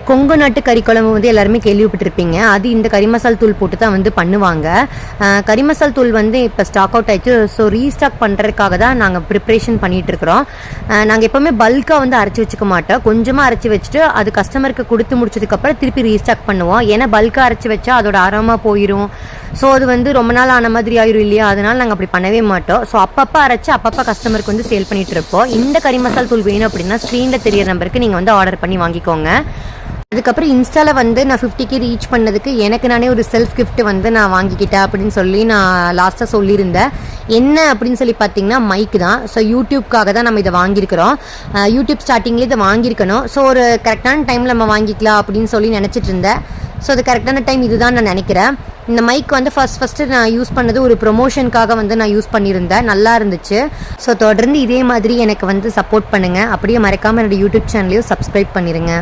கொங்கு நாட்டு கறி குழம்பு வந்து எல்லாருமே கேள்விப்பட்டிருப்பீங்க. அது இந்த கறி மசால் தூள் போட்டு தான் வந்து பண்ணுவாங்க. கறி மசால் தூள் வந்து இப்போ ஸ்டாக் அவுட் ஆயிடுச்சு. ஸோ ரீஸ்டாக் பண்ணுறதுக்காக தான் நாங்கள் ப்ரிப்ரேஷன் பண்ணிட்டு இருக்கிறோம். நாங்கள் எப்போவுமே பல்காக வந்து அரைச்சி வச்சுக்க மாட்டோம். கொஞ்சமாக அரைச்சி வச்சுட்டு அது கஸ்டமருக்கு கொடுத்து முடிச்சதுக்கப்புறம் திருப்பி ரீஸ்டாக் பண்ணுவோம். ஏன்னா பல்காக அரைச்சி வச்சா அதோட அரோமா போயிடும். ஸோ அது வந்து ரொம்ப நாள் ஆன மாதிரி ஆயிரும் இல்லையா, அதனால நாங்கள் அப்படி பண்ணவே மாட்டோம். ஸோ அப்பப்போ அரைச்சி அப்பப்போ கஸ்டமருக்கு வந்து சேல் பண்ணிட்டு இருப்போம். இந்த கறி மசால் தூள் வேணும் அப்படின்னா ஸ்க்ரீனில் தெரியற நம்பருக்கு நீங்கள் வந்து ஆர்டர் பண்ணி வாங்கிக்கோங்க. அதுக்கப்புறம் இன்ஸ்டாவில் வந்து நான் 50K ரீச் பண்ணதுக்கு எனக்கு நானே ஒரு செல்ஃப் கிஃப்ட் வந்து நான் வாங்கிக்கிட்டேன் அப்படின்னு சொல்லி நான் லாஸ்ட்டாக சொல்லியிருந்தேன். என்ன அப்படின்னு சொல்லி பார்த்தீங்கன்னா மைக் தான். ஸோ யூடியூப்காக தான் நம்ம இதை வாங்கியிருக்கிறோம். யூடியூப் ஸ்டார்டிங்லேயே இதை வாங்கியிருக்கணும். ஸோ ஒரு கரெக்டான டைமில் நம்ம வாங்கிக்கலாம் அப்படின்னு சொல்லி நினச்சிட்டு இருந்தேன். ஸோ அது கரெக்டான டைம் இதுதான் நான் நினைக்கிறேன். இந்த மைக் வந்து ஃபஸ்ட்டு நான் யூஸ் பண்ணது ஒரு ப்ரொமோஷனுக்காக வந்து நான் யூஸ் பண்ணியிருந்தேன். நல்லா இருந்துச்சு. ஸோ தொடர்ந்து இதே மாதிரி எனக்கு வந்து சப்போர்ட் பண்ணுங்கள். அப்படியே மறக்காமல் என்னோடய யூடியூப் சேனலையும் சப்ஸ்கிரைப் பண்ணிடுங்க.